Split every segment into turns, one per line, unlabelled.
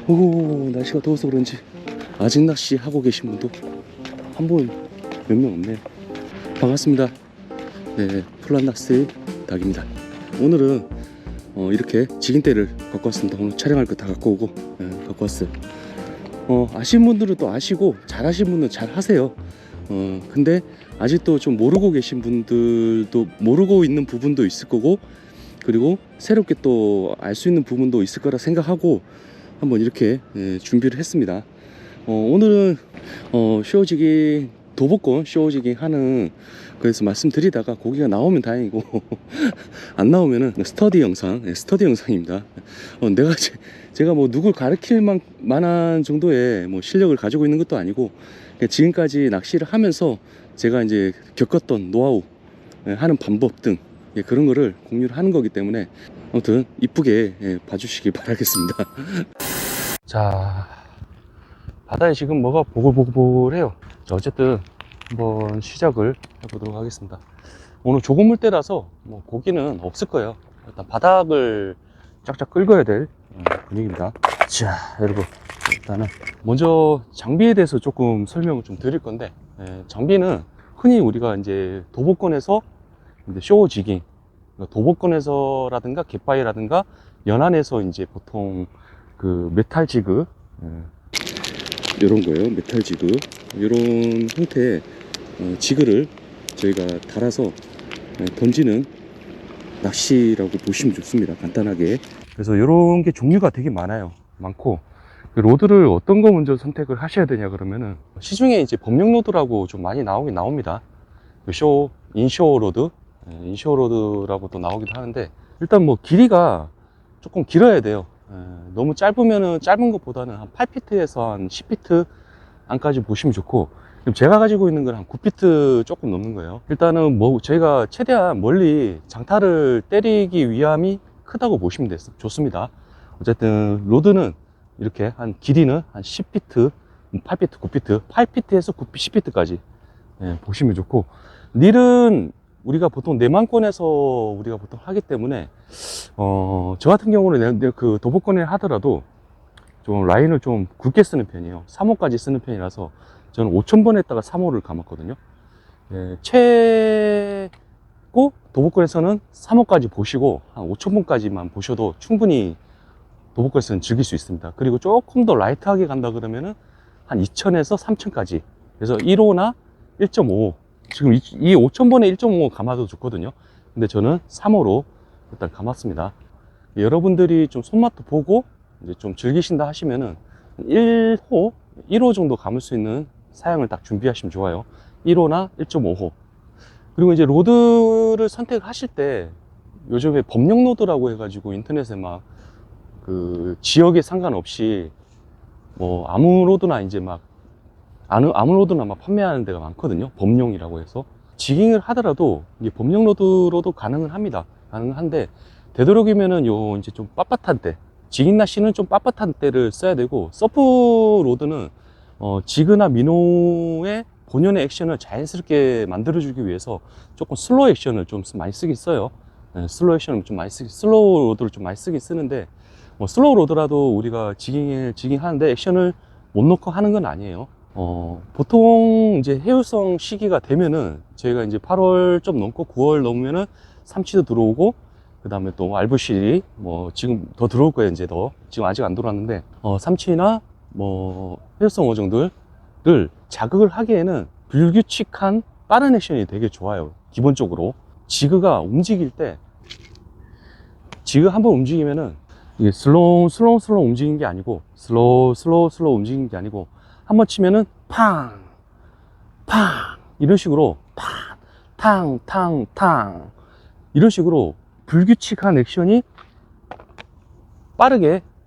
오, 날씨가 더워서 그런지 아직 낚시 하고 계신 분도 한 분 몇 명 없네요. 반갑습니다. 네, 플란낙스의 닭입니다. 오늘은 이렇게 지긴대를 갖고 왔습니다. 오늘 촬영할 거 다 갖고 오고 갖고 왔어요. 아시는 분들은 또 아시고 잘 하신 분은 잘 하세요. 근데 아직도 좀 모르고 계신 분들도 모르고 있는 부분도 있을 거고, 그리고 새롭게 또 알 수 있는 부분도 있을 거라 생각하고 한번 이렇게 준비를 했습니다. 오늘은 쇼지깅, 도복권 쇼지깅 하는, 그래서 말씀드리다가 고기가 나오면 다행이고 안 나오면은 스터디 영상입니다. 제가 뭐 누굴 가르칠 만한 정도의 뭐 실력을 가지고 있는 것도 아니고, 그냥 지금까지 낚시를 하면서 제가 이제 겪었던 노하우, 하는 방법 등 그런 거를 공유를 하는 거기 때문에 아무튼 이쁘게 봐주시기 바라겠습니다. 자, 바다에 지금 뭐가 보글보글해요. 자, 어쨌든 한번 시작을 해보도록 하겠습니다. 오늘 조금 물때라서 뭐 고기는 없을 거예요. 일단 바닥을 쫙쫙 긁어야 될 분위기입니다. 자, 여러분, 일단은 먼저 장비에 대해서 조금 설명을 좀 드릴 건데, 장비는 흔히 우리가 이제 도복권에서 쇼지깅, 도복권에서라든가 갯바위라든가 연안에서 이제 보통 그 메탈 지그, 이런 거예요. 메탈 지그, 이런 형태의 지그를 저희가 달아서 던지는 낚시라고 보시면 좋습니다. 간단하게. 그래서 이런 게 종류가 되게 많고, 그 로드를 어떤 거 먼저 선택을 하셔야 되냐 그러면은, 시중에 이제 범용 로드라고 좀 많이 나오긴 나옵니다. 인쇼 로드, 인쇼 로드라고 또 나오기도 하는데, 일단 뭐 길이가 조금 길어야 돼요. 너무 짧으면은, 짧은 것보다는 한 8피트에서 한 10피트 안까지 보시면 좋고, 제가 가지고 있는 건 한 9피트 조금 넘는 거예요. 일단은 뭐 저희가 최대한 멀리 장타를 때리기 위함이 크다고 보시면 좋습니다. 어쨌든 로드는 이렇게 한 길이는 한 10피트, 8피트, 9피트, 8피트에서 10피트까지 보시면 좋고, 릴은 우리가 보통 내만권에서 우리가 보통 하기 때문에 저 같은 경우는 그 도복권을 하더라도 좀 라인을 좀 굵게 쓰는 편이에요. 3호까지 쓰는 편이라서 저는 5,000번에다가 3호를 감았거든요. 최고 도복권에서는 3호까지 보시고 한 5,000번까지만 보셔도 충분히 도복권에서는 즐길 수 있습니다. 그리고 조금 더 라이트하게 간다 그러면은 한 2,000에서 3,000까지. 그래서 1호나 1.5, 지금 이 5,000번에 1.5 감아도 좋거든요. 근데 저는 3호로 일단 감았습니다. 여러분들이 좀 손맛도 보고 이제 좀 즐기신다 하시면은 1호 정도 감을 수 있는 사양을 딱 준비하시면 좋아요. 1호나 1.5호. 그리고 이제 로드를 선택하실 때 요즘에 범용 로드라고 해가지고 인터넷에 막 그 지역에 상관없이 뭐 아무 로드나 이제 막 아무 로드나 막 판매하는 데가 많거든요. 범용이라고 해서. 지깅을 하더라도 이게 범용 로드로도 가능은 합니다. 가능한데 되도록이면은 요 이제 좀 빳빳한 때, 지깅 낚시는 좀 빳빳한 때를 써야 되고, 서프 로드는 지그나 미노의 본연의 액션을 자연스럽게 만들어주기 위해서 조금 슬로우 액션을 좀 많이 쓰긴 써요. 슬로우 액션을 좀 많이 슬로우 로드를 좀 많이 쓰긴 쓰는데, 뭐 슬로우 로드라도 우리가 지깅 하는데 액션을 못 넣고 하는 건 아니에요. 보통 이제 해유성 시기가 되면은 저희가 이제 8월 좀 넘고 9월 넘으면은 삼치도 들어오고, 그 다음에 또 알부실이 뭐 지금 더 들어올 거예요. 이제 지금 아직 안 들어왔는데, 삼치나 뭐 해유성 어종들을 자극을 하기에는 불규칙한 빠른 액션이 되게 좋아요. 기본적으로 지그가 움직일 때, 지그 한번 움직이면은 이게 슬로우 움직이는 게 아니고, 슬로우 움직이는 게 아니고, 한번 치면은 팡 이런 식으로 탕 이런 식으로 불규칙한 액션이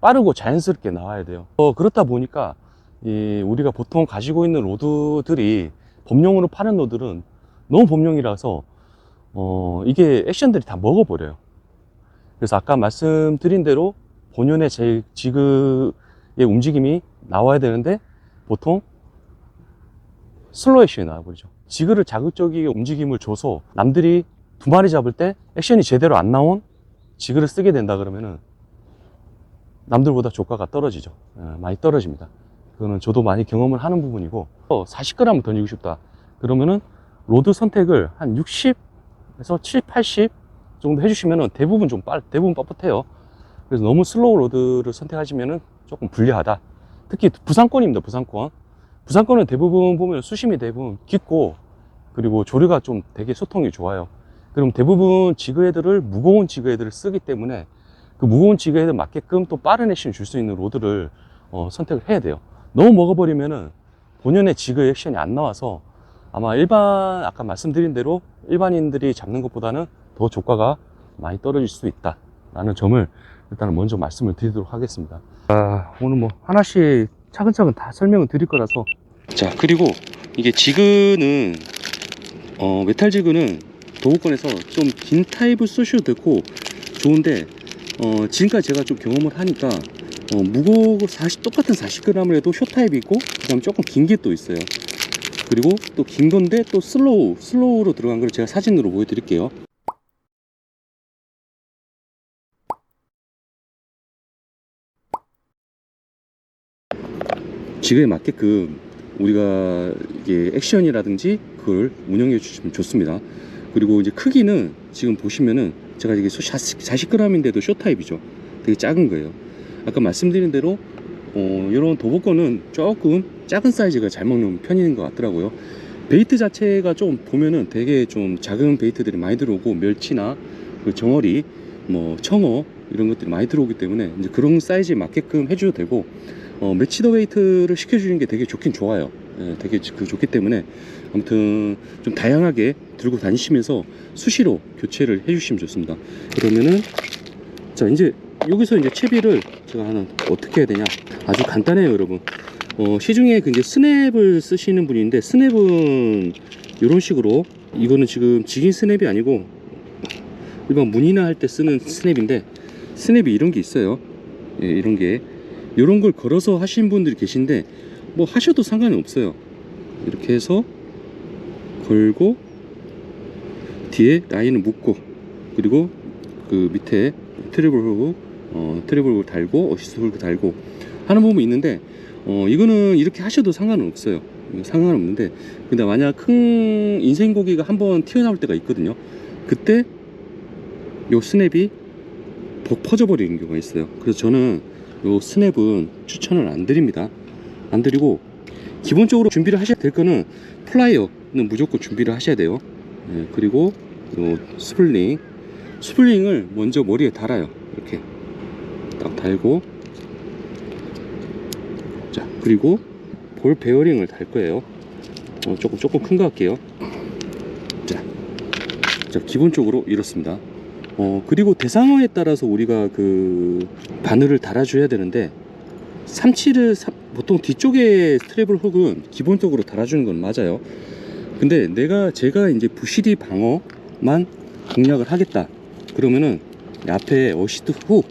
빠르고 자연스럽게 나와야 돼요. 그렇다 보니까 우리가 보통 가지고 있는 로드들이, 범용으로 파는 로드들은 너무 범용이라서 이게 액션들이 다 먹어버려요. 그래서 아까 말씀드린 대로 본연의 제 지그의 움직임이 나와야 되는데 보통 슬로우 액션이 나와버리죠. 지그를 자극적이게 움직임을 줘서 남들이 두 마리 잡을 때 액션이 제대로 안 나온 지그를 쓰게 된다 그러면은 남들보다 조가가 떨어지죠. 많이 떨어집니다. 그거는 저도 많이 경험을 하는 부분이고, 40g을 던지고 싶다 그러면은 로드 선택을 한 60에서 7, 80 정도 해주시면은 대부분 대부분 뻣뻣해요. 그래서 너무 슬로우 로드를 선택하시면은 조금 불리하다. 특히 부상권입니다. 부상권은 대부분 보면 수심이 대부분 깊고, 그리고 조류가 좀 되게 소통이 좋아요. 그럼 대부분 지그헤드를 무거운 지그헤드를 쓰기 때문에 그 무거운 지그헤드 맞게끔 또 빠른 액션을 줄 수 있는 로드를 선택을 해야 돼요. 너무 먹어버리면은 본연의 지그 액션이 안 나와서 아마 아까 말씀드린 대로 일반인들이 잡는 것보다는 더 조가가 많이 떨어질 수 있다 라는 점을 일단은 먼저 말씀을 드리도록 하겠습니다. 오늘 뭐 하나씩 차근차근 다 설명을 드릴 거라서. 자, 그리고 이게 지그는 메탈 지그는 도구권에서 좀 긴 타입을 쓰셔도 되고 좋은데, 지금까지 제가 좀 경험을 하니까 무거워 똑같은 40g을 해도 숏 타입이 있고, 그 다음 조금 긴 게 또 있어요. 그리고 또 긴 건데 또 슬로우로 들어간 걸 제가 사진으로 보여드릴게요. 지그에 맞게끔 우리가 이게 액션이라든지 그걸 운영해 주시면 좋습니다. 그리고 이제 크기는 지금 보시면은 제가 이게 40g인데도 숏 타입이죠. 되게 작은 거예요. 아까 말씀드린 대로 이런 도보권은 조금 작은 사이즈가 잘 먹는 편인 것 같더라고요. 베이트 자체가 좀 보면은 되게 좀 작은 베이트들이 많이 들어오고, 멸치나 그 정어리, 뭐 청어 이런 것들이 많이 들어오기 때문에 이제 그런 사이즈에 맞게끔 해줘도 되고, 매치더 베이트를 시켜주는 게 되게 좋긴 좋아요. 되게 좋기 때문에 아무튼 좀 다양하게 들고 다니시면서 수시로 교체를 해주시면 좋습니다. 그러면은 자, 이제 여기서 이제 채비를 제가 하나 어떻게 해야 되냐, 아주 간단해요 여러분. 시중에 이제 스냅을 쓰시는 분인데, 스냅은 이런 식으로, 이거는 지금 직인 스냅이 아니고 일반 문이나 할 때 쓰는 스냅인데, 스냅이 이런 게 있어요. 예, 이런 걸 걸어서 하시는 분들이 계신데, 뭐 하셔도 상관은 없어요. 이렇게 해서 걸고 뒤에 라인을 묶고, 그리고 그 밑에 트래블 훅 달고 어시스트 훅 달고 하는 부분이 있는데, 이거는 이렇게 하셔도 상관은 없어요. 상관없는데, 근데 만약 큰 인생 고기가 한번 튀어나올 때가 있거든요. 그때 요 스냅이 퍼져 버리는 경우가 있어요. 그래서 저는 요 스냅은 추천을 안 드립니다. 안 드리고, 기본적으로 준비를 하셔야 될 거는 플라이어는 무조건 준비를 하셔야 돼요. 예, 그리고 요 스플링을 먼저 머리에 달아요. 이렇게 딱 달고, 자, 그리고 볼 베어링을 달 거예요. 조금 큰 거 할게요. 자, 기본적으로 이렇습니다. 그리고 대상어에 따라서 우리가 그 바늘을 달아줘야 되는데, 보통 뒤쪽에 트래블 훅은 기본적으로 달아주는 건 맞아요. 근데 제가 이제 부시리 방어만 공략을 하겠다 그러면은 앞에 어시스트 훅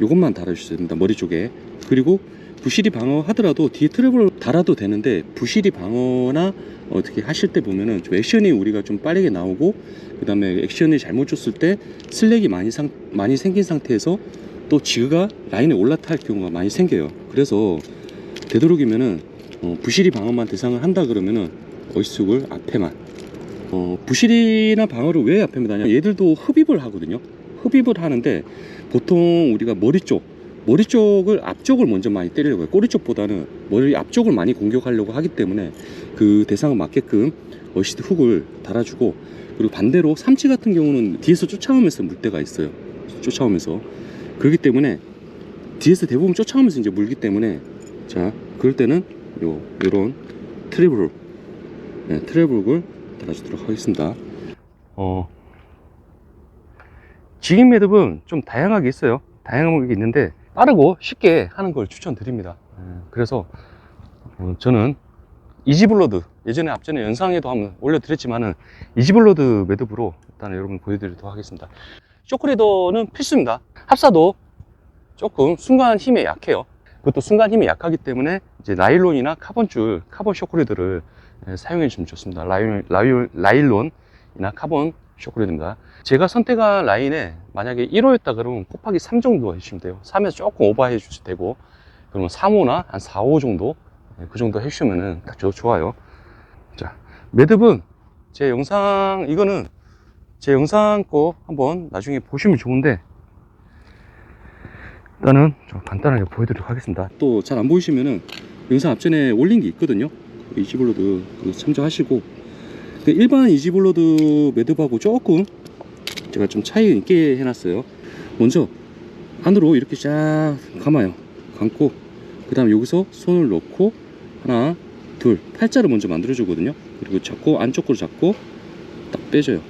요것만 달아주셔야 됩니다. 머리 쪽에. 그리고 부시리 방어 하더라도 뒤에 트래블을 달아도 되는데, 부시리 방어나 어떻게 하실 때 보면은 좀 액션이 우리가 좀 빠르게 나오고, 그 다음에 액션을 잘못 줬을 때 슬랙이 많이 생긴 상태에서 또 지그가 라인에 올라탈 경우가 많이 생겨요. 그래서 되도록이면은 부시리 방어만 대상을 한다 그러면은 어시스트를 앞에만, 부시리나 방어를 왜 앞에만 하냐, 얘들도 흡입을 하거든요. 흡입을 하는데 보통 우리가 머리 쪽을 앞쪽을 먼저 많이 때리려고 해요. 꼬리 쪽보다는 머리 앞쪽을 많이 공격하려고 하기 때문에 그 대상에 맞게끔 어시스트 훅을 달아주고, 그리고 반대로 삼치 같은 경우는 뒤에서 쫓아오면서 물 때가 있어요. 그렇기 때문에 뒤에서 대부분 쫓아오면서 이제 물기 때문에, 자, 그럴 때는 요런 트래블 훅을 달아주도록 하겠습니다. 지깅 매듭은 좀 다양하게 있어요. 다양하게 있는데 빠르고 쉽게 하는 걸 추천드립니다. 그래서 저는 이지블러드, 앞전에 영상에도 한번 올려드렸지만은 이지블러드 매듭으로 일단 여러분 보여드리도록 하겠습니다. 쇼크리더는 필수입니다. 합사도 조금 순간 힘에 약해요. 그것도 순간 힘이 약하기 때문에 이제 나일론이나 카본 쇼크리더를 사용해 주시면 좋습니다. 나일론이나 카본 쇼크레드입니다. 제가 선택한 라인에 만약에 1호였다 그러면 곱하기 3 정도 해주시면 돼요. 3에서 조금 오버해 주셔도 되고, 그러면 3호나 한 4, 5 정도, 그 정도 해주시면은 딱 좋아요. 자, 매듭은 이거는 제 영상 거 한번 나중에 보시면 좋은데, 일단은 좀 간단하게 보여드리도록 하겠습니다. 또 잘 안 보이시면은 영상 앞전에 올린 게 있거든요. 이지블로드 그거 참조하시고, 일반 이지블로드 매듭하고 조금 제가 좀 차이 있게 해놨어요. 먼저 안으로 이렇게 쫙 감아요. 감고 그 다음에 여기서 손을 넣고 하나 둘 팔자를 먼저 만들어 주거든요. 그리고 잡고 안쪽으로 잡고 딱 빼줘요.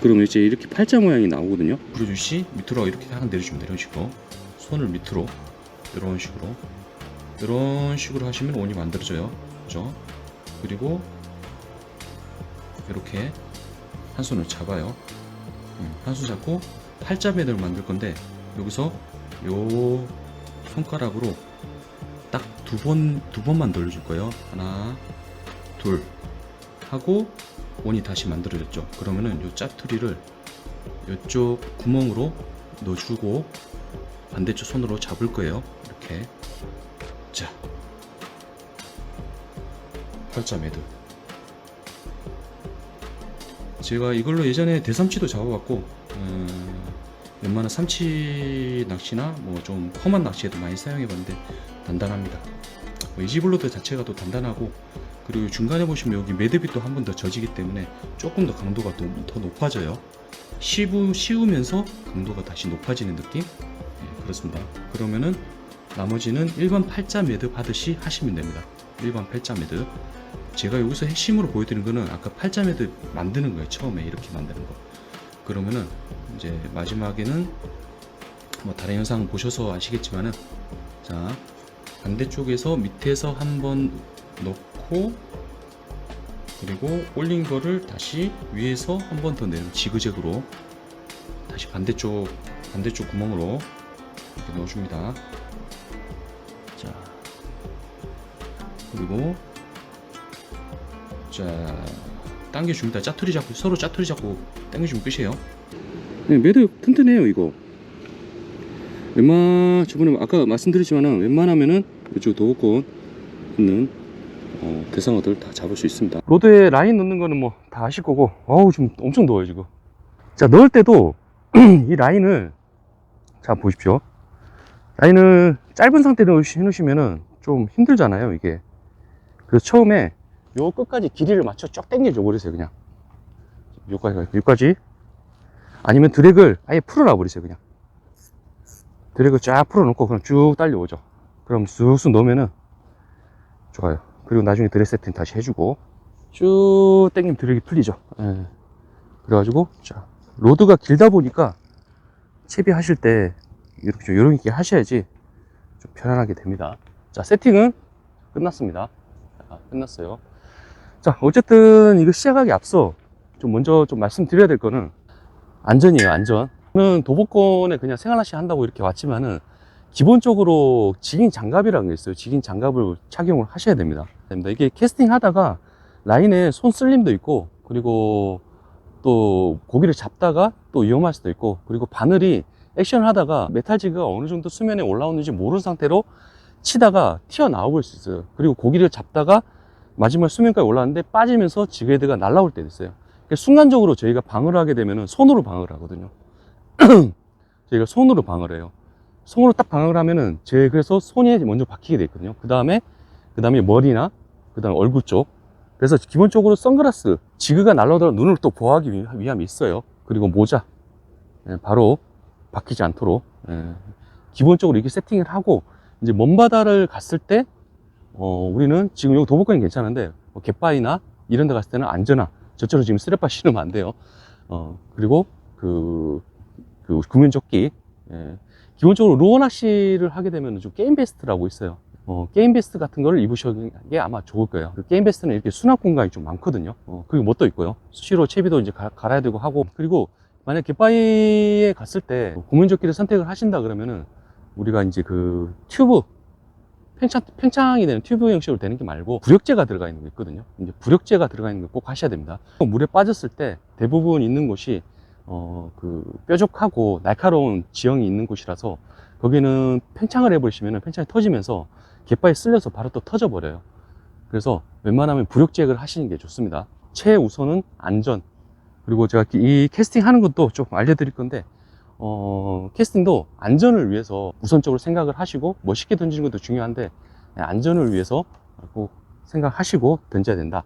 그러면 이제 이렇게 팔자 모양이 나오거든요. 그러듯이 밑으로 이렇게 하나 내려주면 이런 식으로 손을 밑으로 이런 식으로 하시면 원이 만들어져요. 그죠? 그리고 이렇게 한 손을 잡아요. 한 손 잡고 팔자 매듭을 만들 건데, 여기서 요 손가락으로 딱 두 번만 돌려줄 거예요. 하나 둘 하고 원이 다시 만들어졌죠. 그러면은 요 짜투리를 이쪽 구멍으로 넣어주고 반대쪽 손으로 잡을 거예요. 이렇게. 자, 팔자 매듭. 제가 이걸로 예전에 대삼치도 잡아봤고, 웬만한 삼치 낚시나 뭐 좀 험한 낚시에도 많이 사용해봤는데 단단합니다. 이지블로드 자체가 또 단단하고, 그리고 중간에 보시면 여기 매듭이 또 한 번 더 젖이기 때문에 조금 더 강도가 더 높아져요. 씌우면서 강도가 다시 높아지는 느낌? 네, 그렇습니다. 그러면은 나머지는 일반 팔자 매듭 하듯이 하시면 됩니다. 일반 팔자 매듭. 제가 여기서 핵심으로 보여드리는 거는 아까 팔자 매듭 만드는 거예요. 처음에 이렇게 만드는 거. 그러면은 이제 마지막에는 뭐 다른 영상 보셔서 아시겠지만은, 자, 반대쪽에서 밑에서 한번 넣고, 그리고 올린 거를 다시 위에서 한 번 더 내려 지그재그로 다시 반대쪽 구멍으로 이렇게 넣어줍니다. 자, 그리고 자, 당겨줍니다. 짜투리 잡고, 서로 짜투리 잡고 당겨주면 끝이에요. 네, 매듭 튼튼해요. 이거 저번에 아까 말씀드렸지만은 웬만하면은 이쪽 도보권 있는 대상어들 다 잡을 수 있습니다. 로드에 라인 넣는 거는 뭐 다 아실 거고, 어우 지금 엄청 더워요 지금. 자, 넣을 때도 이 라인을, 자 보십시오. 라인을 짧은 상태로 해놓으시면은 좀 힘들잖아요 이게. 그래서 처음에 요 끝까지 길이를 맞춰 쫙 당겨줘 버리세요. 그냥 여기까지. 아니면 드랙을 아예 풀어놔 버리세요. 그냥 드랙을 쫙 풀어놓고 그럼 쭉 달려오죠. 그럼 쑥쑥 넣으면은 좋아요. 그리고 나중에 드랙 세팅 다시 해주고 쭉 당기면 드랙이 풀리죠. 예. 그래가지고 자, 로드가 길다 보니까 채비하실 때 이렇게 하셔야지 좀 편안하게 됩니다. 자, 세팅은 끝났습니다. 자, 끝났어요. 자, 어쨌든 이거 시작하기 앞서 먼저 말씀드려야 될 거는 안전이에요. 안전. 저는 도보권에 그냥 생활낚시 한다고 이렇게 왔지만은 기본적으로 직인 장갑이라는 게 있어요. 직인 장갑을 착용을 하셔야 됩니다. 이게 캐스팅 하다가 라인에 손 쓸림도 있고, 그리고 또 고기를 잡다가 또 위험할 수도 있고, 그리고 바늘이 액션을 하다가 메탈지가 어느 정도 수면에 올라오는지 모르는 상태로 치다가 튀어나와 볼 수 있어요. 그리고 고기를 잡다가 마지막 수면까지 올라왔는데 빠지면서 지그헤드가 날아올 때도 있어요. 그러니까 순간적으로 저희가 방어를 하게 되면 손으로 방어를 하거든요. 저희가 손으로 방어를 해요. 손으로 딱 방어를 하면은 그래서 손이 먼저 박히게 돼 있거든요. 그 다음에 머리나 그 다음에 얼굴 쪽. 그래서 기본적으로 선글라스, 지그가 날아오더라도 눈을 또 보호하기 위함이 있어요. 그리고 모자, 바로 박히지 않도록 기본적으로 이렇게 세팅을 하고, 이제 먼 바다를 갔을 때 우리는 지금 여기 도보권이 괜찮은데 갯바위나 이런 데 갔을 때는 안전하, 저처럼 지금 쓰레빠 신으면 안 돼요. 그리고 그 구명조끼, 기본적으로 루어 낚시를 하게 되면 좀 게임 베스트라고 있어요. 게임 베스트 같은 거를 입으시는 게 아마 좋을 거예요. 그 게임 베스트는 이렇게 수납 공간이 좀 많거든요. 그리고 뭣도 있고요. 수시로 채비도 이제 갈아야 되고 하고, 그리고 만약 갯바위에 갔을 때 구명조끼를 선택을 하신다 그러면은 우리가 이제 그 튜브 팽창이 되는 튜브 형식으로 되는 게 말고 부력제가 들어가 있는 게 있거든요. 이제 부력제가 들어가 있는 거 꼭 하셔야 됩니다. 물에 빠졌을 때 대부분 있는 곳이 그 뾰족하고 날카로운 지형이 있는 곳이라서 거기는 팽창을 해버리시면 팽창이 터지면서 갯바에 쓸려서 바로 또 터져 버려요. 그래서 웬만하면 부력제를 하시는 게 좋습니다. 최우선은 안전. 그리고 제가 이 캐스팅 하는 것도 좀 알려드릴 건데 캐스팅도 안전을 위해서 우선적으로 생각을 하시고 멋있게 던지는 것도 중요한데 안전을 위해서 꼭 생각하시고 던져야 된다.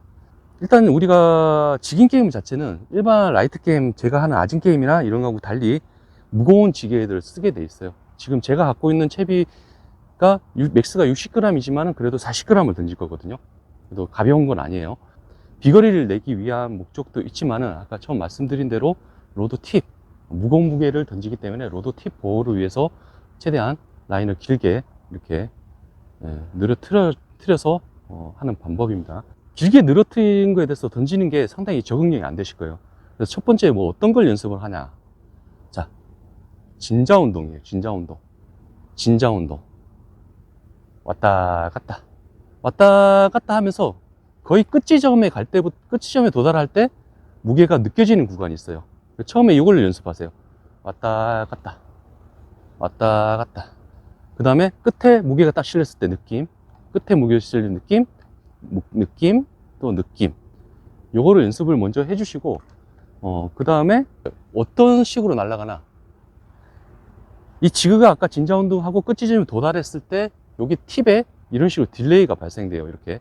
일단 우리가 지깅 게임 자체는 일반 라이트 게임, 제가 하는 아징 게임이나 이런 거하고 달리 무거운 지게들을 쓰게 돼 있어요. 지금 제가 갖고 있는 채비가 맥스가 60g이지만 그래도 40g을 던질 거거든요. 그래도 가벼운 건 아니에요. 비거리를 내기 위한 목적도 있지만은 아까 처음 말씀드린 대로 로드 팁, 무거운 무게를 던지기 때문에 로드 팁 보호를 위해서 최대한 라인을 길게 이렇게 늘어뜨려서 하는 방법입니다. 길게 늘어뜨린 거에 대해서 던지는 게 상당히 적응력이 안 되실 거예요. 그래서 첫 번째 뭐 어떤 걸 연습을 하냐. 자, 진자 운동이에요. 진자 운동. 진자 운동. 왔다 갔다. 왔다 갔다 하면서 거의 끝지점에 갈 때부터, 끝지점에 도달할 때 무게가 느껴지는 구간이 있어요. 처음에 이걸 연습하세요. 왔다 갔다. 왔다 갔다. 그 다음에 끝에 무게가 딱 실렸을 때 느낌. 끝에 무게가 실린 느낌. 느낌. 또 느낌. 요거를 연습을 먼저 해주시고, 그 다음에 어떤 식으로 날아가나. 이 지그가 아까 진자 운동하고 끝지점에 도달했을 때 여기 팁에 이런 식으로 딜레이가 발생돼요. 이렇게.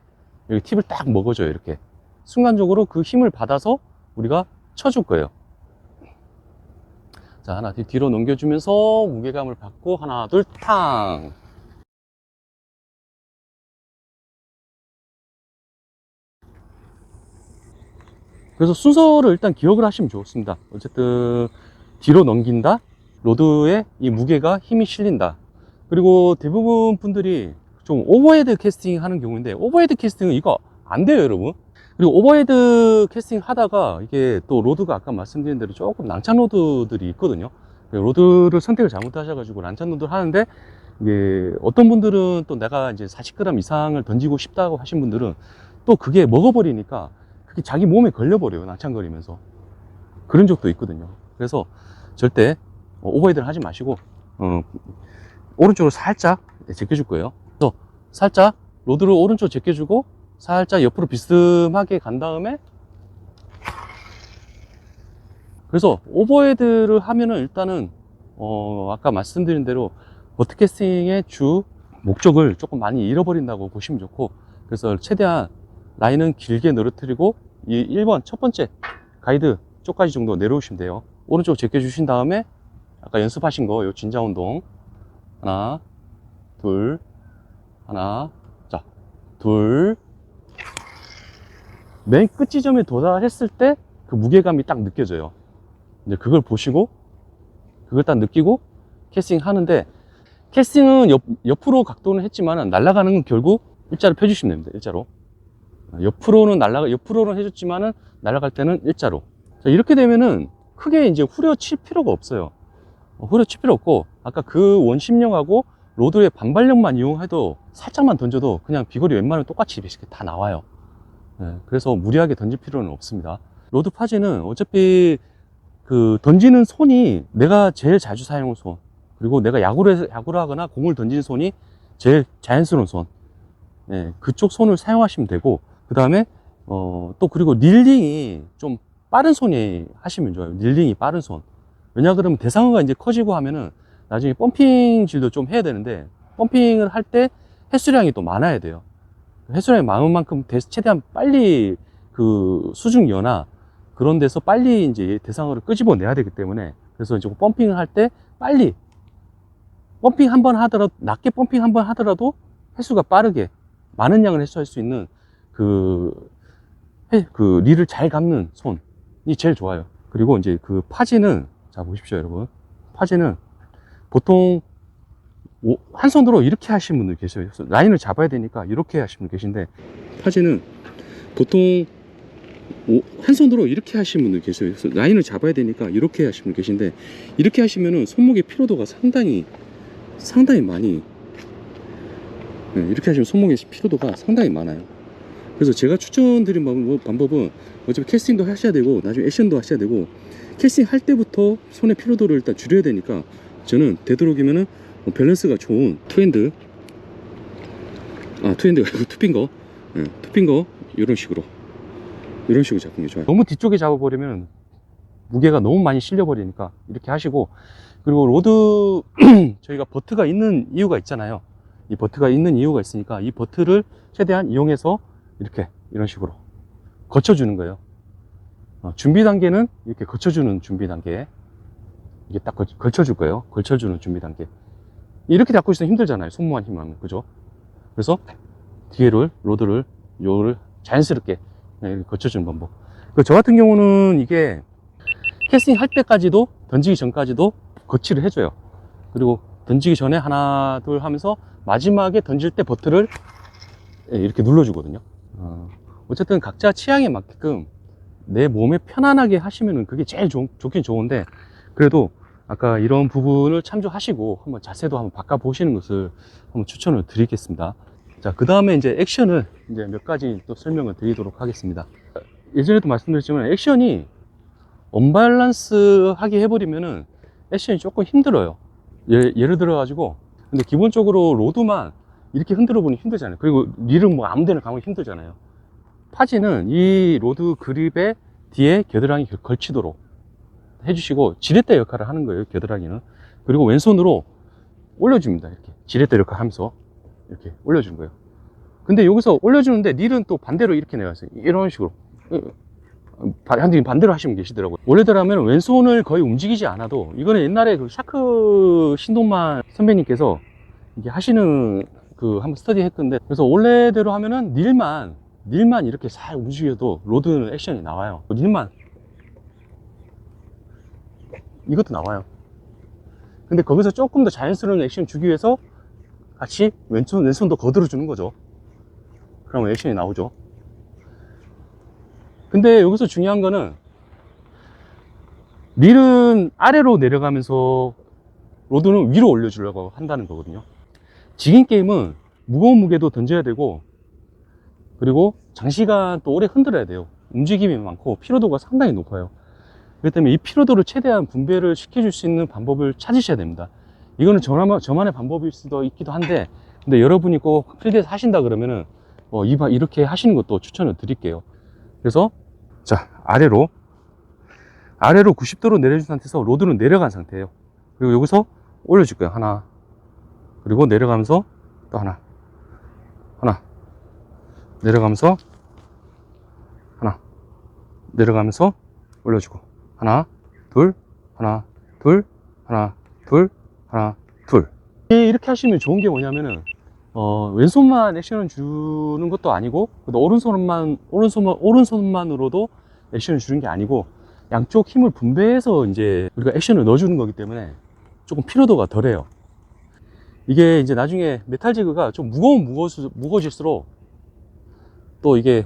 여기 팁을 딱 먹어줘요. 이렇게. 순간적으로 그 힘을 받아서 우리가 쳐줄 거예요. 자, 하나 뒤로 넘겨주면서 무게감을 받고 하나, 둘, 탕. 그래서 순서를 일단 기억을 하시면 좋습니다. 어쨌든 뒤로 넘긴다. 로드에 이 무게가 힘이 실린다. 그리고 대부분 분들이 좀 오버헤드 캐스팅 하는 경우인데 오버헤드 캐스팅은 이거 안 돼요, 여러분. 그리고 오버헤드 캐스팅 하다가 이게 또 로드가 아까 말씀드린 대로 조금 낭창 로드들이 있거든요. 로드를 선택을 잘못하셔가지고 낭창 로드를 하는데 이게 어떤 분들은 또 내가 이제 40g 이상을 던지고 싶다고 하신 분들은 또 그게 먹어버리니까 그게 자기 몸에 걸려버려요. 낭창거리면서. 그런 적도 있거든요. 그래서 절대 오버헤드를 하지 마시고 오른쪽으로 살짝 제껴줄 거예요. 그래서 살짝 로드를 오른쪽 제껴주고 살짝 옆으로 비스듬하게 간 다음에 그래서 오버헤드를 하면은 일단은 아까 말씀드린 대로 버트캐스팅의 주 목적을 조금 많이 잃어버린다고 보시면 좋고, 그래서 최대한 라인은 길게 늘어뜨리고 이 1번 첫 번째 가이드 쪽까지 정도 내려오시면 돼요. 오른쪽 제껴주신 다음에 아까 연습하신 거 요 진자 운동 하나 둘 하나 자 둘 맨 끝 지점에 도달했을 때 그 무게감이 딱 느껴져요. 이제 그걸 보시고 그걸 딱 느끼고 캐스팅 하는데, 캐스팅은 옆으로 각도는 했지만 날아가는 건 결국 일자로 펴주시면 됩니다. 일자로. 옆으로는 해줬지만은 날아갈 때는 일자로. 자, 이렇게 되면은 크게 이제 후려칠 필요가 없어요. 후려칠 필요 없고 아까 그 원심력하고 로드의 반발력만 이용해도 살짝만 던져도 그냥 비거리 웬만하면 똑같이 비슷하게 다 나와요. 그래서 무리하게 던질 필요는 없습니다. 로드 파지는 어차피 그 던지는 손이 내가 제일 자주 사용하는 손, 그리고 내가 야구를 하거나 공을 던지는 손이 제일 자연스러운 손, 그쪽 손을 사용하시면 되고, 그 다음에 또 그리고 릴링이 좀 빠른 손이 하시면 좋아요. 릴링이 빠른 손. 왜냐 그러면 대상어가 이제 커지고 하면은 나중에 펌핑질도 좀 해야 되는데, 펌핑을 할 때 횟수량이 또 많아야 돼요. 횟수량이 많은 만큼 최대한 빨리 그 수중여나 그런 데서 빨리 이제 대상어를 끄집어내야 되기 때문에, 그래서 이제 펌핑을 할 때 빨리 펌핑 한번 하더라도, 낮게 펌핑 한번 하더라도 횟수가 빠르게 많은 양을 횟수할 수 있는 그 릴을 잘 감는 손이 제일 좋아요. 그리고 이제 그 파지는, 자 보십시오 여러분, 파지는 보통 한 손으로 이렇게 하시는 분들 계세요. 라인을 잡아야 되니까 이렇게 하시는 분 계신데, 파지는 보통 한 손으로 이렇게 하시는 분들 계세요. 라인을 잡아야 되니까 이렇게 하시는 분 계신데, 이렇게 하시면은 손목의 피로도가 상당히 많이 이렇게 하시면 손목의 피로도가 상당히 많아요. 그래서 제가 추천드린 방법은 어차피 캐스팅도 하셔야 되고 나중에 액션도 하셔야 되고, 캐스팅 할 때부터 손의 피로도를 일단 줄여야 되니까 저는 되도록이면은 밸런스가 좋은 투핸드가 아니고 투핑거, 투핑거 이런 식으로 잡는 게 좋아요. 너무 뒤쪽에 잡아버리면 무게가 너무 많이 실려 버리니까 이렇게 하시고, 그리고 로드 저희가 버트가 있는 이유가 있잖아요. 이 버트가 있는 이유가 있으니까 이 버트를 최대한 이용해서 이렇게 이런 식으로 거쳐주는 거예요. 준비 단계는 이렇게 거쳐주는 준비 단계, 이게 딱 걸쳐줄 거예요. 걸쳐주는 준비 단계. 이렇게 잡고 있으면 힘들잖아요, 손목만 힘하면. 그죠? 그래서 뒤에를 로드를 요를 자연스럽게 이렇게 거쳐주는 방법. 저 같은 경우는 이게 캐스팅 할 때까지도, 던지기 전까지도 거치를 해줘요. 그리고 던지기 전에 하나 둘 하면서 마지막에 던질 때 버튼을 이렇게 눌러주거든요. 어쨌든 각자 취향에 맞게끔 내 몸에 편안하게 하시면은 그게 제일 좋긴 좋은데, 그래도 아까 이런 부분을 참조하시고 한번 자세도 한번 바꿔 보시는 것을 한번 추천을 드리겠습니다. 자, 그 다음에 이제 액션을 이제 몇 가지 또 설명을 드리도록 하겠습니다. 예전에도 말씀드렸지만 액션이 언밸런스 하게 해버리면은 액션이 조금 힘들어요. 예를 들어 가지고, 근데 기본적으로 로드만 이렇게 흔들어 보니 힘들잖아요. 그리고 릴은 뭐 아무 데나 감으면 힘들잖아요. 파지는 이 로드 그립의 뒤에 겨드랑이 걸치도록 해주시고, 지렛대 역할을 하는 거예요, 겨드랑이는. 그리고 왼손으로 올려줍니다. 이렇게 지렛대 역할 하면서 이렇게 올려주는 거예요. 근데 여기서 올려주는데 릴은 또 반대로 이렇게 내려갔어요. 이런 식으로 반대로 하시면 계시더라고요. 원래대로라면 왼손을 거의 움직이지 않아도, 이거는 옛날에 그 샤크 신동만 선배님께서 이게 하시는 그 한번 스터디 했던데, 그래서 원래대로 하면은 릴만 이렇게 살 움직여도 로드는 액션이 나와요. 릴만 이것도 나와요. 근데 거기서 조금 더 자연스러운 액션 주기 위해서 같이 왼손도 거들어 주는 거죠. 그러면 액션이 나오죠. 근데 여기서 중요한 거는 릴은 아래로 내려가면서 로드는 위로 올려주려고 한다는 거거든요. 지깅 게임은 무거운 무게도 던져야 되고, 그리고 장시간 또 오래 흔들어야 돼요. 움직임이 많고 피로도가 상당히 높아요. 그렇기 때문에 이 피로도를 최대한 분배를 시켜줄 수 있는 방법을 찾으셔야 됩니다. 이거는 저만의 방법일 수도 있기도 한데, 근데 여러분이 꼭 필드에서 하신다 그러면은 이렇게 하시는 것도 추천을 드릴게요. 그래서 자, 아래로 90도로 내려준 상태에서 로드는 내려간 상태예요. 그리고 여기서 올려줄 거예요. 하나, 그리고 내려가면서 또 하나 내려가면서 하나, 내려가면서 올려주고, 하나 둘 하나 둘 하나 둘 하나 둘. 이렇게 하시면 좋은 게 뭐냐면은 왼손만 액션을 주는 것도 아니고, 오른손만으로도 액션을 주는 게 아니고, 양쪽 힘을 분배해서 이제 우리가 액션을 넣어주는 거기 때문에 조금 피로도가 덜해요. 이게 이제 나중에 메탈 지그가 좀 무거워질수록 또 이게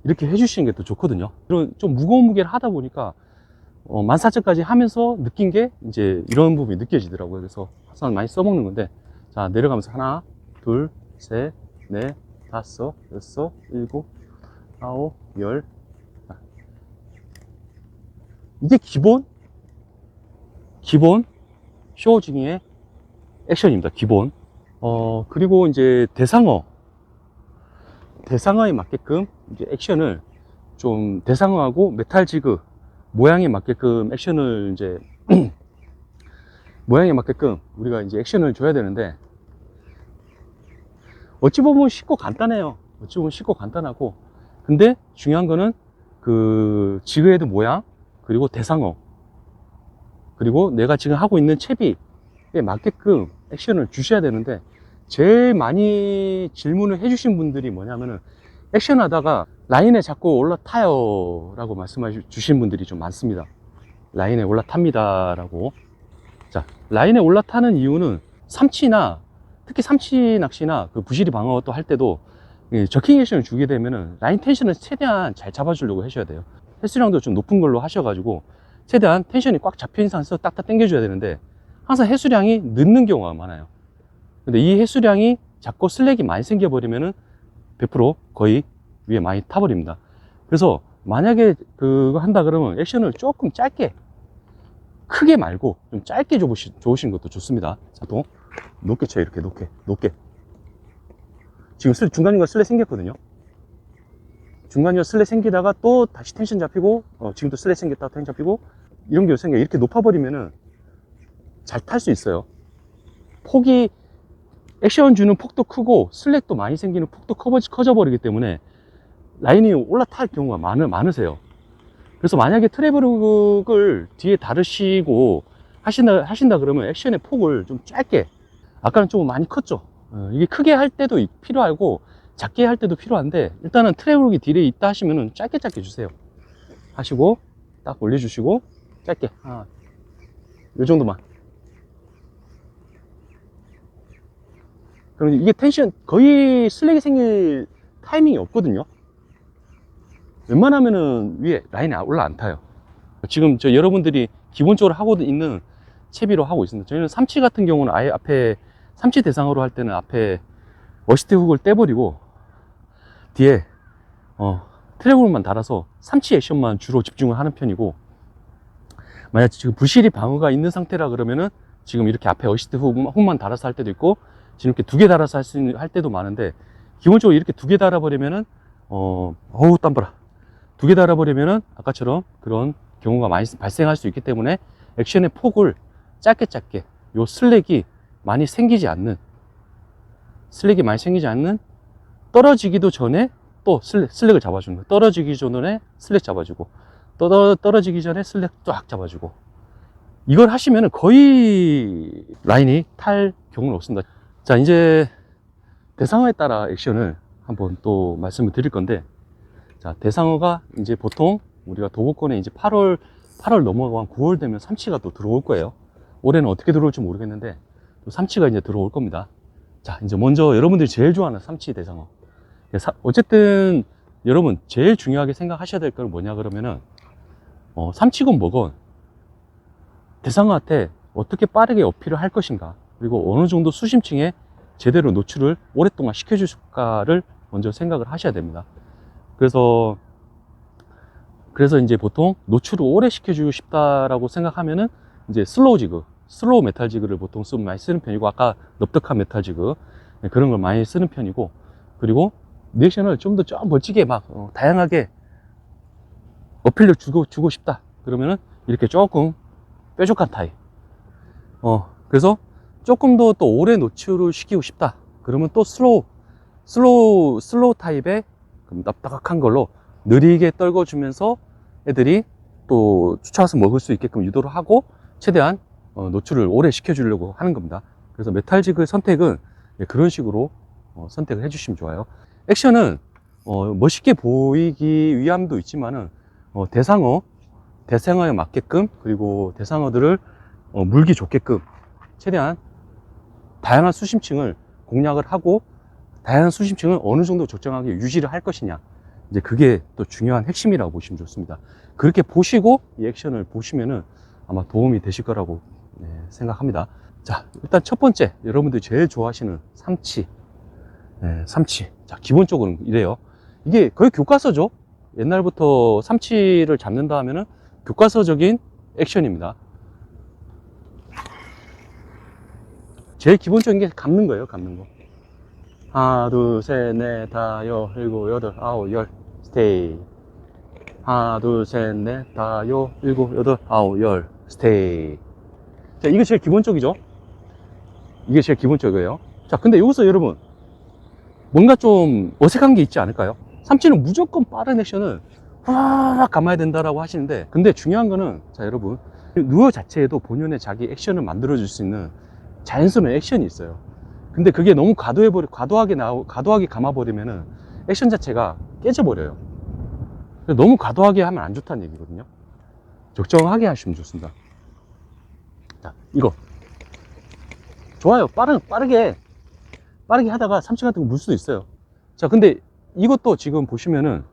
이렇게 해주시는 게 더 좋거든요. 이런 좀 무거운 무게를 하다 보니까 14,000까지 하면서 느낀 게 이제 이런 부분이 느껴지더라고요. 그래서 항상 많이 써먹는 건데, 자, 내려가면서 하나 둘 셋 넷 다섯 여섯 일곱 아홉 열. 이게 기본 쇼징의 액션입니다. 기본. 그리고 이제 대상어에 맞게끔 이제 액션을 좀, 대상어하고 메탈 지그 모양에 맞게끔 액션을 이제 모양에 맞게끔 우리가 이제 액션을 줘야 되는데, 어찌 보면 쉽고 간단해요. 어찌 보면 쉽고 간단하고, 근데 중요한 거는 그 지그헤드 모양, 그리고 대상어, 그리고 내가 지금 하고 있는 채비에 맞게끔 액션을 주셔야 되는데, 제일 많이 질문을 해주신 분들이 뭐냐면은, 액션 하다가 라인에 자꾸 올라타요 라고 말씀해 주신 분들이 좀 많습니다. 라인에 올라탑니다 라고. 자, 라인에 올라타는 이유는 특히 삼치 낚시나 그 부시리 방어 또 할 때도 저킹 액션을 주게 되면은 라인 텐션을 최대한 잘 잡아주려고 하셔야 돼요. 횟수량도 좀 높은 걸로 하셔가지고 최대한 텐션이 꽉 잡힌 상태에서 딱딱 당겨줘야 되는데, 항상 횟수량이 늦는 경우가 많아요. 근데 이 횟수량이 작고 슬랙이 많이 생겨버리면은 100% 거의 위에 많이 타버립니다. 그래서 만약에 그거 한다 그러면 액션을 조금 짧게, 크게 말고 좀 짧게 줘보시는 것도 좋습니다. 자, 또 높게 쳐요. 이렇게 높게. 지금 중간중간 슬랙 생겼거든요. 중간중간 슬랙 생기다가 또 다시 텐션 잡히고, 지금도 슬랙 생겼다가 텐션 잡히고, 이런 게 생겨. 이렇게 높아버리면은 잘 탈 수 있어요. 폭이, 액션 주는 폭도 크고 슬랙도 많이 생기는 폭도 커져 버리기 때문에 라인이 올라탈 경우가 많으세요. 그래서 만약에 트래블룩을 뒤에 다루시고 하신다 그러면 액션의 폭을 좀 짧게, 아까는 좀 많이 컸죠. 이게 크게 할 때도 필요하고 작게 할 때도 필요한데, 일단은 트래블룩이 뒤에 있다 하시면은 짧게 주세요. 하시고 딱 올려주시고 짧게, 요 정도만. 그럼 이게 텐션, 거의 슬랙이 생길 타이밍이 없거든요. 웬만하면은 위에 라인이 올라 안 타요. 지금 여러분들이 기본적으로 하고 있는 채비로 하고 있습니다. 저희는 삼치 같은 경우는 아예 앞에, 삼치 대상으로 할 때는 앞에 워시트 훅을 떼버리고 뒤에 트래블만 달아서 삼치 액션만 주로 집중을 하는 편이고, 만약 지금 부실이 방어가 있는 상태라 그러면은 지금 이렇게 앞에 어시스트 훅만 달아서 할 때도 있고, 지금 이렇게 2개 달아서 할 때도 많은데, 기본적으로 이렇게 2개 달아버리면은 어우 땀봐라, 2개 달아버리면은 아까처럼 그런 경우가 많이 발생할 수 있기 때문에 액션의 폭을 짧게, 요 슬랙이 많이 생기지 않는, 떨어지기도 전에 또 슬랙을 잡아주는 거예요. 떨어지기 전에 슬랙 잡아주고, 떨어지기 전에 슬랙 쫙 잡아주고, 이걸 하시면 거의 라인이 탈 경우는 없습니다. 자, 이제 대상어에 따라 액션을 한번 또 말씀을 드릴 건데, 자, 대상어가 이제 보통 우리가 도보권에 이제 8월 넘어가고 9월 되면 삼치가 또 들어올 거예요. 올해는 어떻게 들어올지 모르겠는데 또 삼치가 이제 들어올 겁니다. 자, 이제 먼저 여러분들이 제일 좋아하는 삼치 대상어. 어쨌든 여러분 제일 중요하게 생각하셔야 될 건 뭐냐 그러면은, 삼치건 뭐건 대상어한테 어떻게 빠르게 어필을 할 것인가, 그리고 어느 정도 수심층에 제대로 노출을 오랫동안 시켜줄까를 먼저 생각을 하셔야 됩니다. 그래서 이제 보통 노출을 오래 시켜주고 싶다라고 생각하면은 이제 슬로우 메탈 지그를 보통 많이 쓰는 편이고, 아까 넓적한 메탈 지그, 그런 걸 많이 쓰는 편이고, 그리고 리액션을 좀 더 멋지게 막 다양하게 어필을 주고 싶다 그러면은 이렇게 조금 뾰족한 타입. 그래서 조금 더 또 오래 노출을 시키고 싶다 그러면 또 슬로우 타입의 납작한 걸로 느리게 떨궈주면서 애들이 또 쫓아와서 먹을 수 있게끔 유도를 하고 최대한 노출을 오래 시켜주려고 하는 겁니다. 그래서 메탈 지그 선택은 그런 식으로 선택을 해주시면 좋아요. 액션은 멋있게 보이기 위함도 있지만은 대상어에 맞게끔, 그리고 대상어들을 물기 좋게끔 최대한 다양한 수심층을 공략을 하고, 다양한 수심층을 어느 정도 적정하게 유지를 할 것이냐, 이제 그게 또 중요한 핵심이라고 보시면 좋습니다. 그렇게 보시고 이 액션을 보시면은 아마 도움이 되실 거라고 생각합니다. 자, 일단 첫 번째, 여러분들이 제일 좋아하시는 삼치. 삼치. 자, 기본적으로 이래요. 이게 거의 교과서죠. 옛날부터 삼치를 잡는다 하면은 교과서적인 액션입니다. 제일 기본적인 게 감는 거예요, 감는 거. 하나, 둘, 셋, 넷, 다, 여, 일곱, 여덟, 아홉, 열, 스테이. 하나, 둘, 셋, 넷, 다, 여, 일곱, 여덟, 아홉, 열, 스테이. 자, 이게 제일 기본적이죠? 이게 제일 기본적이에요. 자, 근데 여기서 여러분, 뭔가 좀 어색한 게 있지 않을까요? 삼치는 무조건 빠른 액션을 확 감아야 된다라고 하시는데, 근데 중요한 거는, 자, 여러분, 루어 자체에도 본연의 자기 액션을 만들어줄 수 있는 자연스러운 액션이 있어요. 근데 그게 너무 과도하게 감아버리면은 액션 자체가 깨져버려요. 너무 과도하게 하면 안 좋다는 얘기거든요. 적정하게 하시면 좋습니다. 자, 이거 좋아요. 빠르게 하다가 삼치 같은 거 물 수도 있어요. 자, 근데 이것도 지금 보시면은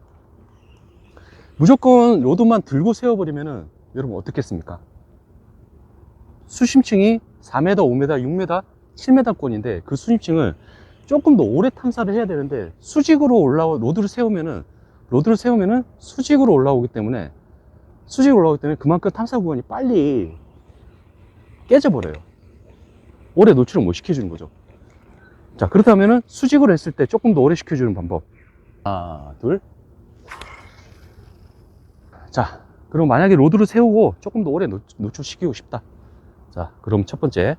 무조건 로드만 들고 세워버리면은 여러분 어떻겠습니까? 수심층이 4m, 5m, 6m, 7m권인데 그 수심층을 조금 더 오래 탐사를 해야 되는데, 수직으로 로드를 세우면은 수직으로 올라오기 때문에 그만큼 탐사 구간이 빨리 깨져버려요. 오래 노출을 못 시켜주는 거죠. 자, 그렇다면은 수직으로 했을 때 조금 더 오래 시켜주는 방법. 하나, 둘. 자, 그럼 만약에 로드를 세우고 조금 더 오래 노출시키고 싶다. 자, 그럼 첫 번째.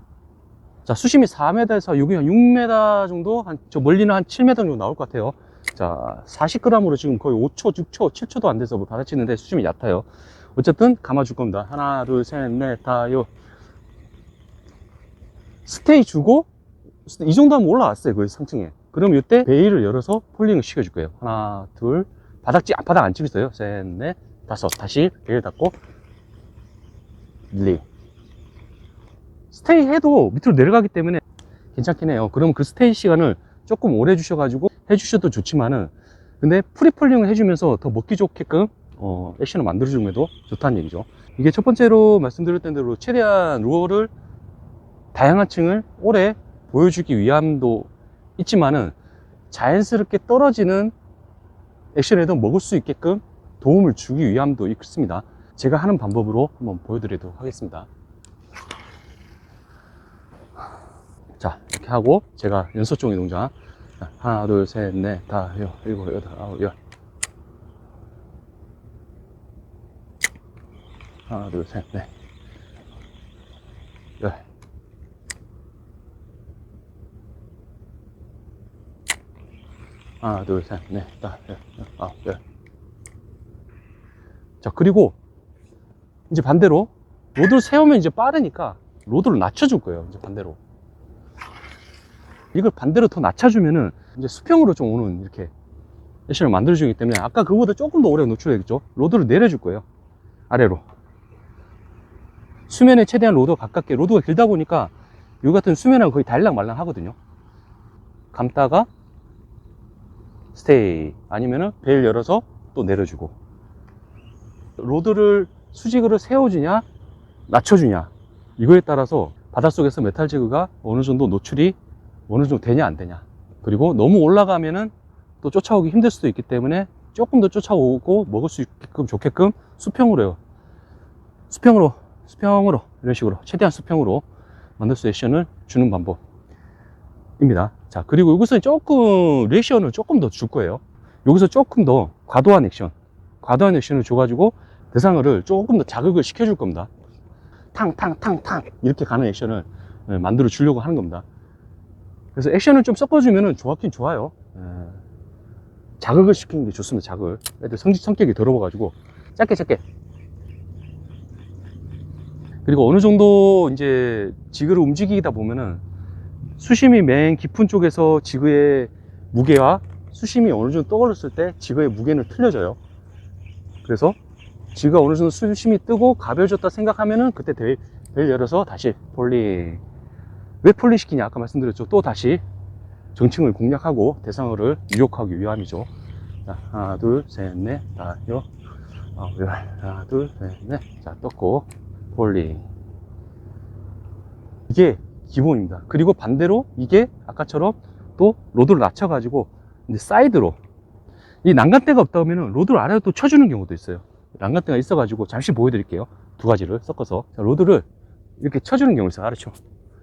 자, 수심이 4m에서 여기 한 6m 정도, 저 멀리는 한 7m 정도 나올 것 같아요. 자, 40g으로 지금 거의 5초, 6초, 7초도 안 돼서 뭐 받아치는데 수심이 얕아요. 어쨌든 감아줄 겁니다. 하나, 둘, 셋, 넷, 다, 요. 스테이 주고, 이 정도 하면 올라왔어요. 거의 상층에. 그럼 이때 베일을 열어서 폴링을 시켜줄 거예요. 하나, 둘, 바닥 안 찍었어요. 셋, 넷, 다섯. 다시 베일 닫고, 리. 스테이 해도 밑으로 내려가기 때문에 괜찮긴 해요. 그러면 그 스테이 시간을 조금 오래 해주셔도 좋지만은, 근데 프리폴링을 해주면서 더 먹기 좋게끔 액션을 만들어주면도 좋다는 얘기죠. 이게 첫 번째로 말씀드렸던 대로 최대한 루어를 다양한 층을 오래 보여주기 위함도 있지만은, 자연스럽게 떨어지는 액션에도 먹을 수 있게끔 도움을 주기 위함도 있습니다. 제가 하는 방법으로 한번 보여드리도록 하겠습니다. 자, 이렇게 하고 제가 연소종이 동작. 하나, 둘, 셋, 넷, 다, 일곱, 여덟, 아홉, 열. 하나, 둘, 셋, 넷, 열. 하나, 둘, 셋, 넷, 다, 열, 아홉, 열. 자, 그리고 이제 반대로 로드를 세우면 이제 빠르니까 로드를 낮춰줄 거예요. 이제 반대로. 이걸 반대로 더 낮춰주면은 이제 수평으로 좀 오는 이렇게 액션을 만들어주기 때문에 아까 그거보다 조금 더 오래 노출해야겠죠. 로드를 내려줄 거예요. 아래로. 수면에 최대한 로드가 가깝게. 로드가 길다 보니까 이 같은 수면하고 거의 달랑말랑 하거든요. 감다가 스테이, 아니면은 베일 열어서 또 내려주고. 로드를 수직으로 세워주냐 낮춰주냐, 이거에 따라서 바닷속에서 메탈 지그가 어느 정도 노출이 어느 정도 되냐 안 되냐, 그리고 너무 올라가면은 또 쫓아오기 힘들 수도 있기 때문에 조금 더 쫓아오고 먹을 수 있게끔 좋게끔 수평으로요. 수평으로 이런 식으로 최대한 수평으로 만들 수 액션을 주는 방법입니다. 자, 그리고 이것은 조금 리액션을 조금 더 줄 거예요. 여기서 조금 더 과도한 액션을 줘가지고 대상어를 조금 더 자극을 시켜줄 겁니다. 탕탕탕탕 이렇게 가는 액션을 만들어 주려고 하는 겁니다. 그래서 액션을 좀 섞어주면 좋긴 좋아요. 자극을 시키는 게 좋습니다. 자극을. 애들 성격이 더러워가지고 짧게. 그리고 어느 정도 이제 지그를 움직이다 보면은 수심이 맨 깊은 쪽에서 지그의 무게와 수심이 어느 정도 떠올랐을 때 지그의 무게는 틀려져요. 그래서 지그가 어느 정도 수심이 뜨고 가벼워졌다 생각하면은 그때 베일 열어서 다시 폴링. 왜 폴링 시키냐? 아까 말씀드렸죠. 또 다시 정층을 공략하고 대상어를 유혹하기 위함이죠. 자, 하나, 둘, 셋, 넷, 다, 여, 아홉, 열. 하나, 둘, 셋, 넷. 자, 떴고, 폴링. 이게 기본입니다. 그리고 반대로 이게 아까처럼 또 로드를 낮춰가지고 이제 사이드로, 이 난간대가 없다 보면은 로드를 아래로 또 쳐주는 경우도 있어요. 난간대가 있어가지고 잠시 보여드릴게요. 두 가지를 섞어서. 자, 로드를 이렇게 쳐주는 경우 있어요. 아래쪽.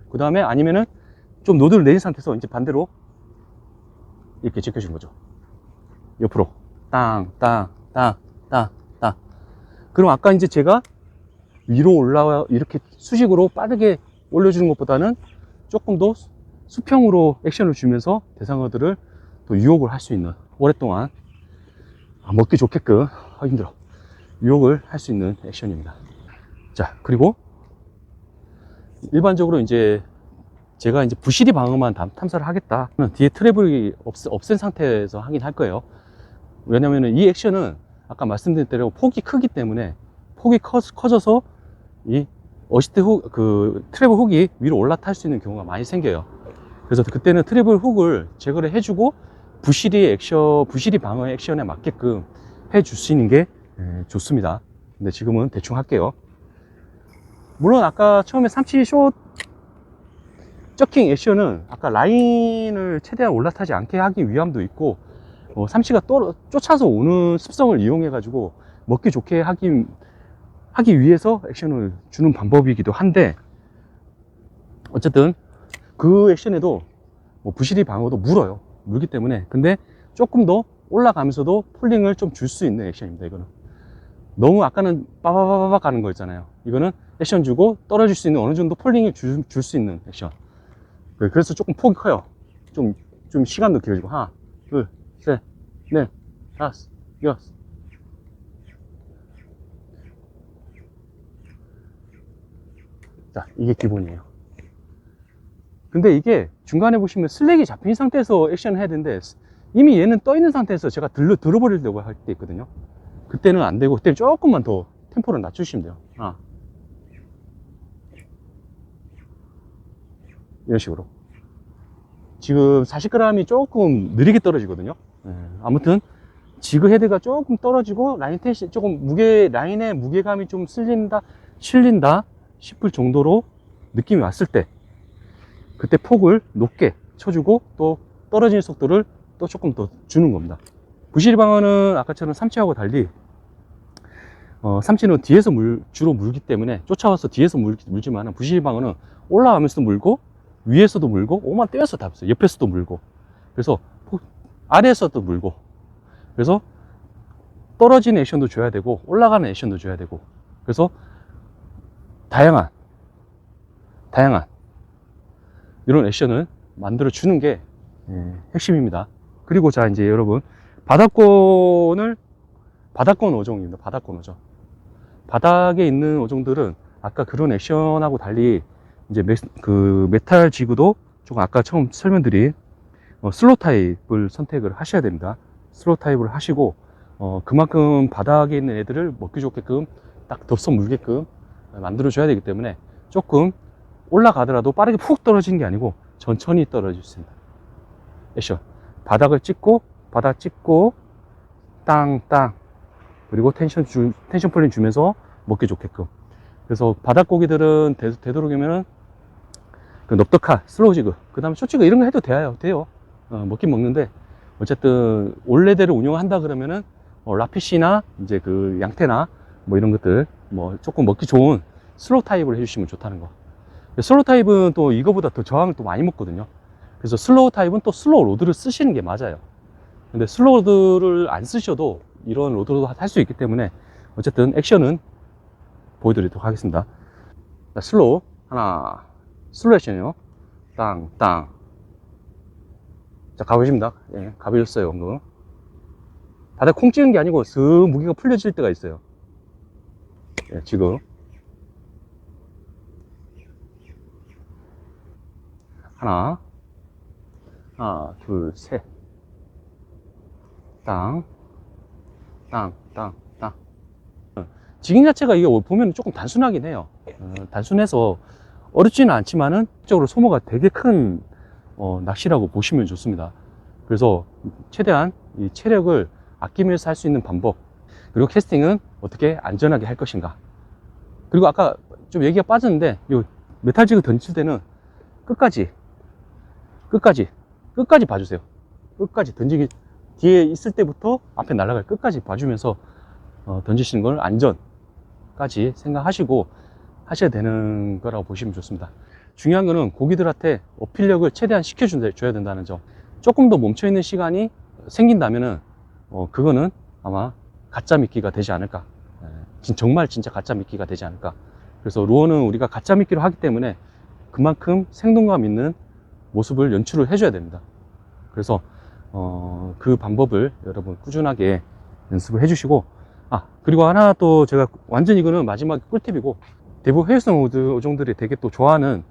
그 다음에 아니면은 좀 로드를 내린 상태에서 이제 반대로 이렇게 지켜주는 거죠. 옆으로 땅. 그럼 아까 이제 제가 위로 올라와 이렇게 수직으로 빠르게 올려주는 것보다는 조금 더 수평으로 액션을 주면서 대상어들을 또 유혹을 할 수 있는, 오랫동안 먹기 좋게끔, 힘들어, 유혹을 할 수 있는 액션입니다. 자, 그리고 일반적으로 이제 제가 이제 부시리 방어만 탐사를 하겠다, 뒤에 트래블이 없앤 상태에서 하긴 할 거예요. 왜냐면은 이 액션은 아까 말씀드린 대로 폭이 크기 때문에, 폭이 커져서 이 어시스트 훅, 트래블 훅이 위로 올라탈 수 있는 경우가 많이 생겨요. 그래서 그때는 트래블 훅을 제거를 해주고 부시리 방어 액션에 맞게끔 해주시는 게 좋습니다. 근데 지금은 대충 할게요. 물론 아까 처음에 삼치 숏 저킹 액션은 아까 라인을 최대한 올라타지 않게 하기 위함도 있고, 삼치가 쫓아서 오는 습성을 이용해 가지고 먹기 좋게 하기 위해서 액션을 주는 방법이기도 한데, 어쨌든 그 액션에도 뭐 부시리 방어도 물기 때문에, 근데 조금 더 올라가면서도 폴링을 좀 줄 수 있는 액션입니다. 이거는 너무, 아까는 빠바바바박 가는 거였잖아요. 이거는 액션 주고 떨어질 수 있는 어느 정도 폴링을 줄 수 있는 액션. 그래서 조금 폭이 커요. 좀 시간도 길어지고. 하나, 둘, 셋, 넷, 다섯, 여섯. 자, 이게 기본이에요. 근데 이게 중간에 보시면 슬랙이 잡힌 상태에서 액션을 해야 되는데, 이미 얘는 떠 있는 상태에서 제가 들어버리려고 할 때 있거든요. 그때는 안 되고, 그때는 조금만 더 템포를 낮추시면 돼요. 하나. 이런 식으로. 지금 40g이 조금 느리게 떨어지거든요. 아무튼 지그 헤드가 조금 떨어지고 라인 텐션 조금 라인의 무게감이 좀 실린다 싶을 정도로 느낌이 왔을 때, 그때 폭을 높게 쳐주고 또 떨어지는 속도를 또 조금 더 주는 겁니다. 부시리 방어는 아까처럼 삼치하고 달리 삼치는 뒤에서 주로 물기 때문에 쫓아와서 뒤에서 물지만, 부시리 방어는 올라가면서도 물고 위에서도 물고 오만 떼어서 다 없어요. 옆에서도 물고, 그래서 아래에서도 물고, 그래서 떨어지는 액션도 줘야 되고 올라가는 액션도 줘야 되고, 그래서 다양한 이런 액션을 만들어 주는 게 핵심입니다. 그리고 자, 이제 여러분, 바닥권 어종입니다. 바닥권 어종. 바닥에 있는 어종들은 아까 그런 액션하고 달리 이제 메탈 지그도 조금 아까 처음 설명드린 슬로우 타입을 선택을 하셔야 됩니다. 슬로우 타입을 하시고, 그만큼 바닥에 있는 애들을 먹기 좋게끔 딱 덥석 물게끔 만들어 줘야 되기 때문에, 조금 올라가더라도 빠르게 푹 떨어지는 게 아니고 천천히 떨어질 수 있습니다. 액션. 바닥 찍고 땅, 그리고 텐션 폴링 주면서 먹기 좋게끔. 그래서 바닥 고기들은 되도록이면 그 넙덕한 슬로우 지그, 그 다음에 쇼지그 이런 거 해도 돼요. 먹긴 먹는데, 어쨌든 원래대로 운영한다 그러면은 라피시나 이제 그 양태나 뭐 이런 것들 뭐 조금 먹기 좋은 슬로우 타입을 해주시면 좋다는 거. 슬로우 타입은 또 이거보다 더 저항을 또 많이 먹거든요. 그래서 슬로우 타입은 또 슬로우 로드를 쓰시는 게 맞아요. 근데 슬로우 로드를 안 쓰셔도 이런 로드도 할 수 있기 때문에, 어쨌든 액션은 보여드리도록 하겠습니다. 자, 슬로우 액션이요. 땅. 자, 가보십니다. 예, 가보셨어요, 방금. 바닥 콩 찌는 게 아니고 슥 무게가 풀려질 때가 있어요. 예, 지금. 하나, 둘, 셋. 땅. 지깅 자체가 이게 보면 조금 단순하긴 해요. 단순해서 어렵지는 않지만은 적으로 소모가 되게 큰 낚시라고 보시면 좋습니다. 그래서 최대한 이 체력을 아끼면서 할 수 있는 방법, 그리고 캐스팅은 어떻게 안전하게 할 것인가. 그리고 아까 좀 얘기가 빠졌는데, 이 메탈지그 던질 때는 끝까지 봐주세요. 끝까지 던지기, 뒤에 있을 때부터 앞에 날아갈 끝까지 봐주면서 던지시는 걸 안전까지 생각하시고 하셔야 되는 거라고 보시면 좋습니다. 중요한 거는 고기들한테 어필력을 최대한 시켜줘야 된다는 점. 조금 더 멈춰있는 시간이 생긴다면은 그거는 아마 가짜 미끼가 되지 않을까. 정말 진짜 가짜 미끼가 되지 않을까. 그래서 루어는 우리가 가짜 미끼로 하기 때문에 그만큼 생동감 있는 모습을 연출을 해줘야 됩니다. 그래서 그 방법을 여러분 꾸준하게 연습을 해주시고, 그리고 하나 또 제가 완전 이거는 마지막 꿀팁이고, 대부분 회유성 어종들이 되게 또 좋아하는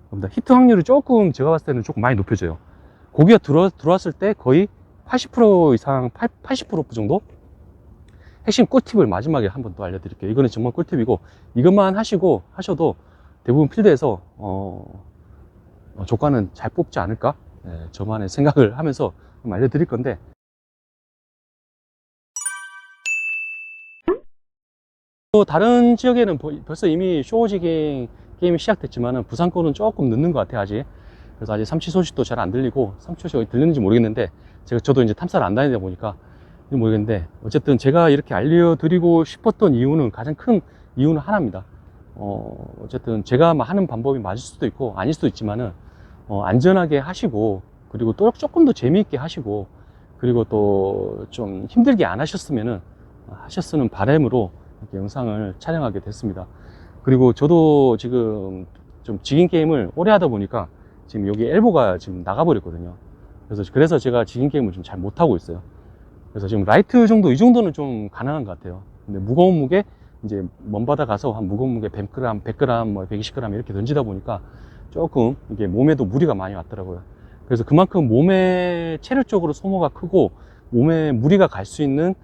겁니다. 히트 확률이 조금 제가 봤을 때는 조금 많이 높여져요. 고기가 들어왔을 때 거의 80% 이상, 80% 정도? 핵심 꿀팁을 마지막에 한번 또 알려드릴게요. 이거는 정말 꿀팁이고, 이것만 하셔도 대부분 필드에서 조과는 잘 뽑지 않을까? 저만의 생각을 하면서 좀 알려드릴 건데, 또 다른 지역에는 벌써 이미 쇼지깅 게임이 시작됐지만 부산권은 조금 늦는 것 같아요, 아직. 그래서 아직 삼치 소식도 잘 안 들리고, 삼치 소식이 어디 들리는지 모르겠는데, 저도 이제 탐사를 안 다니다 보니까 모르겠는데, 어쨌든 제가 이렇게 알려드리고 싶었던 이유는, 가장 큰 이유는 하나입니다. 어쨌든 제가 하는 방법이 맞을 수도 있고 아닐 수도 있지만은, 안전하게 하시고, 그리고 또 조금 더 재미있게 하시고, 그리고 또 좀 힘들게 안 하셨으면 바람으로 이렇게 영상을 촬영하게 됐습니다. 그리고 저도 지금 좀 지깅 게임을 오래 하다 보니까 지금 여기 엘보가 지금 나가버렸거든요. 그래서 제가 지깅 게임을 좀 잘 못하고 있어요. 그래서 지금 라이트 정도, 이 정도는 좀 가능한 것 같아요. 근데 무거운 무게, 이제 먼 바다 가서 한 무거운 무게 100g, 100g, 뭐 120g 이렇게 던지다 보니까 조금 이게 몸에도 무리가 많이 왔더라고요. 그래서 그만큼 몸에 체력적으로 소모가 크고 몸에 무리가 갈 수 있는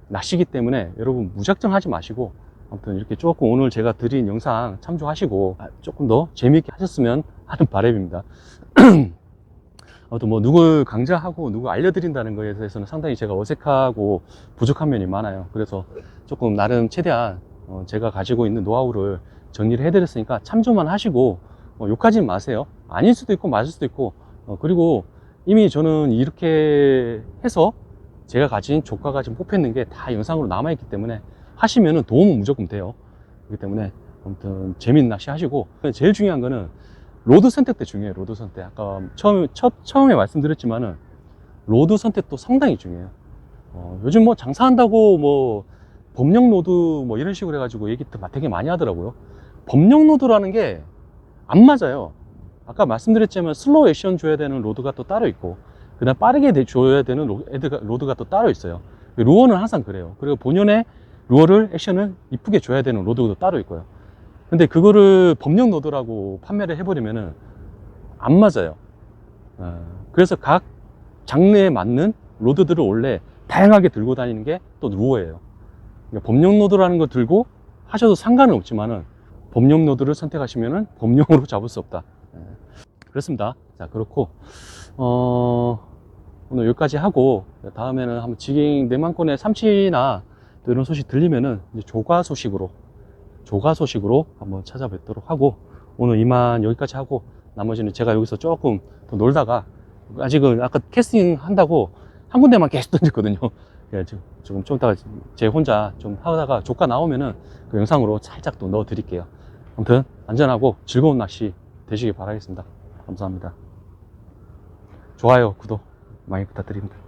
낚시기 때문에 여러분 무작정 하지 마시고, 아무튼 이렇게 조금 오늘 제가 드린 영상 참조하시고 조금 더 재미있게 하셨으면 하는 바람입니다. 아무튼 뭐 누굴 강좌하고 누구 알려드린다는 거에 대해서는 상당히 제가 어색하고 부족한 면이 많아요. 그래서 조금 나름 최대한 제가 가지고 있는 노하우를 정리를 해드렸으니까 참조만 하시고 욕하지는 마세요. 아닐 수도 있고 맞을 수도 있고, 그리고 이미 저는 이렇게 해서 제가 가진 조과가 지금 뽑혔는 게 다 영상으로 남아있기 때문에 하시면은 도움은 무조건 돼요. 그렇기 때문에 아무튼 재밌는 낚시 하시고, 제일 중요한 거는 로드 선택도 중요해요. 로드 선택. 아까 처음에 말씀드렸지만은 로드 선택도 상당히 중요해요. 요즘 뭐 장사한다고 뭐 범용 로드 뭐 이런 식으로 해가지고 얘기 되게 많이 하더라고요. 범용 로드라는 게 안 맞아요. 아까 말씀드렸지만 슬로우 액션 줘야 되는 로드가 또 따로 있고, 그 다음 빠르게 줘야 되는 로드가 또 따로 있어요. 루어는 항상 그래요. 그리고 본연의 루어를, 액션을 이쁘게 줘야 되는 로드도 따로 있고요. 근데 그거를 범용 로드라고 판매를 해버리면은 안 맞아요. 그래서 각 장르에 맞는 로드들을 원래 다양하게 들고 다니는 게 또 루어예요. 그러니까 범용 로드라는 거 들고 하셔도 상관은 없지만은 범용 로드를 선택하시면은 범용으로 잡을 수 없다. 그렇습니다. 자, 그렇고 오늘 여기까지 하고, 다음에는 한번 지깅 내만권의 삼치나 또 이런 소식 들리면은 이제 조과 소식으로 한번 찾아뵙도록 하고, 오늘 이만 여기까지 하고, 나머지는 제가 여기서 조금 더 놀다가, 아직은 아까 캐스팅 한다고 한 군데만 계속 던졌거든요. 지금 좀 이따가 제 혼자 좀 하다가 조과 나오면은 그 영상으로 살짝 또 넣어 드릴게요. 아무튼 안전하고 즐거운 낚시 되시길 바라겠습니다. 감사합니다. 좋아요, 구독 많이 부탁드립니다.